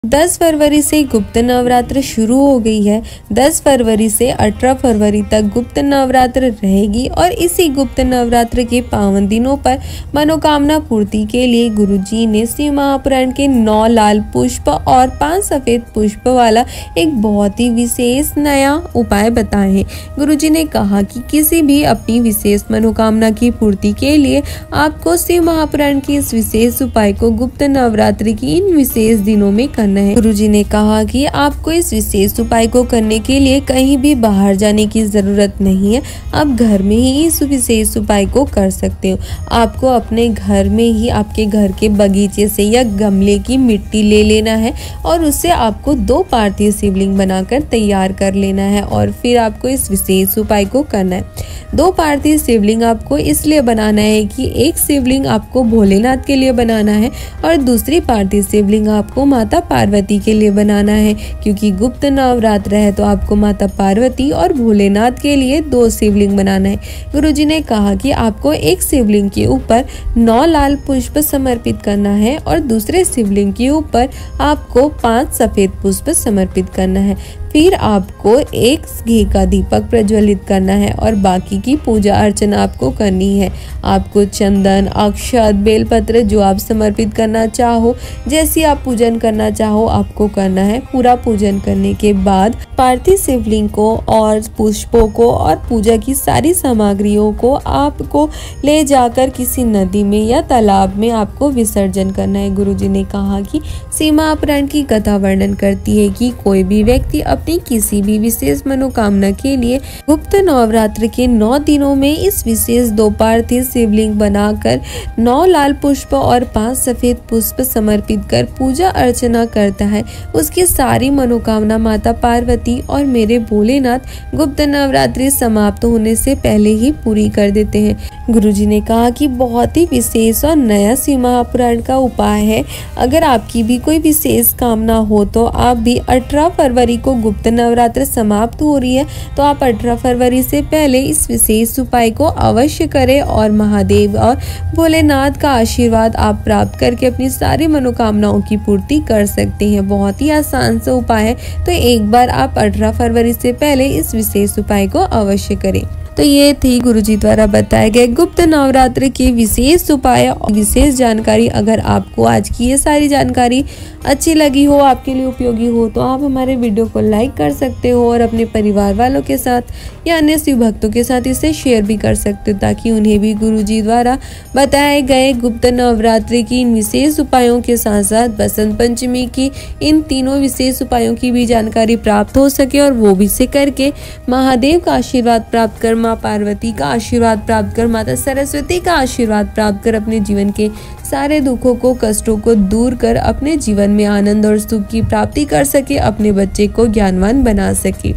10 फरवरी से गुप्त नवरात्र शुरू हो गई है। 10 फरवरी से 18 फरवरी तक गुप्त नवरात्र रहेगी और इसी गुप्त नवरात्र के पावन दिनों पर मनोकामना पूर्ति के लिए गुरुजी ने शिव महापुराण के 9 लाल पुष्प और 5 सफेद पुष्प वाला एक बहुत ही विशेष नया उपाय बताए हैं। गुरुजी ने कहा कि किसी भी अपनी विशेष मनोकामना की पूर्ति के लिए आपको शिव महापुराण के इस विशेष उपाय को गुप्त नवरात्रि की इन विशेष दिनों में करना है। गुरुजी ने कहा कि आपको इस विशेष उपाय को करने के लिए कहीं भी बाहर जाने की जरूरत नहीं है। आप घर में ही इस विशेष उपाय को कर सकते हो। आपको अपने घर में ही आपके घर के बगीचे से या गमले की मिट्टी ले लेना है और उससे आपको 2 पार्थिव शिवलिंग बनाकर तैयार कर लेना है और फिर आपको इस विशेष उपाय को करना है। 2 पार्थिव शिवलिंग आपको इसलिए बनाना है कि एक शिवलिंग आपको भोलेनाथ के लिए बनाना है और दूसरी पार्थिव शिवलिंग आपको माता पार्वती के लिए बनाना है, क्योंकि गुप्त नवरात्र है तो आपको माता पार्वती और भोलेनाथ के लिए 2 शिवलिंग बनाना है। गुरुजी ने कहा कि आपको एक शिवलिंग के ऊपर 9 लाल पुष्प समर्पित करना है और दूसरे शिवलिंग के ऊपर आपको 5 सफेद पुष्प समर्पित करना है। फिर आपको एक घी का दीपक प्रज्वलित करना है और बाकी की पूजा अर्चना आपको करनी है। आपको चंदन, अक्षत, बेलपत्र जो आप समर्पित करना चाहो, जैसी आप पूजन करना चाहो आपको करना है। पूरा पूजन करने के बाद पार्थिव शिवलिंग को और पुष्पों को और पूजा की सारी सामग्रियों को आपको ले जाकर किसी नदी में या तालाब में आपको विसर्जन करना है। गुरुजी ने कहा कि शिव महापुराण की कथा वर्णन करती है कि कोई भी व्यक्ति अपनी किसी भी विशेष मनोकामना के लिए गुप्त नवरात्र के 9 दिनों में इस विशेष 2 पार्थिव शिवलिंग बनाकर 9 लाल पुष्प और 5 सफेद पुष्प समर्पित कर पूजा अर्चना करता है, उसकी सारी मनोकामना माता पार्वती और मेरे भोलेनाथ गुप्त नवरात्रि समाप्त होने से पहले ही पूरी कर देते हैं। गुरुजी ने कहा कि बहुत ही विशेष और नया शिव महापुराण का उपाय है। अगर आपकी भी कोई विशेष कामना हो तो आप भी 18 फरवरी को गुप्त नवरात्र समाप्त हो रही है तो आप 18 फरवरी से पहले इस विशेष उपाय को अवश्य करें और महादेव और भोलेनाथ का आशीर्वाद आप प्राप्त करके अपनी सारी मनोकामनाओं की पूर्ति कर सकते हैं। बहुत ही आसान सा उपाय है, तो एक बार आप 18 फरवरी से पहले इस विशेष उपाय को अवश्य करें। तो ये थी गुरुजी द्वारा बताए गए गुप्त नवरात्र के विशेष उपाय और विशेष जानकारी। अगर आपको आज की ये सारी जानकारी अच्छी लगी हो, आपके लिए उपयोगी हो, तो आप हमारे वीडियो को लाइक कर सकते हो और अपने परिवार वालों के साथ या अन्य शिव भक्तों के साथ इसे शेयर भी कर सकते हो, ताकि उन्हें भी गुरुजी द्वारा बताए गए गुप्त नवरात्रि की इन विशेष उपायों के साथ साथ बसंत पंचमी की इन तीनों विशेष उपायों की भी जानकारी प्राप्त हो सके और वो भी से करके महादेव का आशीर्वाद प्राप्त कर, माँ पार्वती का आशीर्वाद प्राप्त कर, माता सरस्वती का आशीर्वाद प्राप्त कर अपने जीवन के सारे दुखों को, कष्टों को दूर कर अपने जीवन में आनंद और सुख की प्राप्ति कर सके, अपने बच्चे को ज्ञानवान बना सके।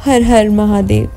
हर हर महादेव।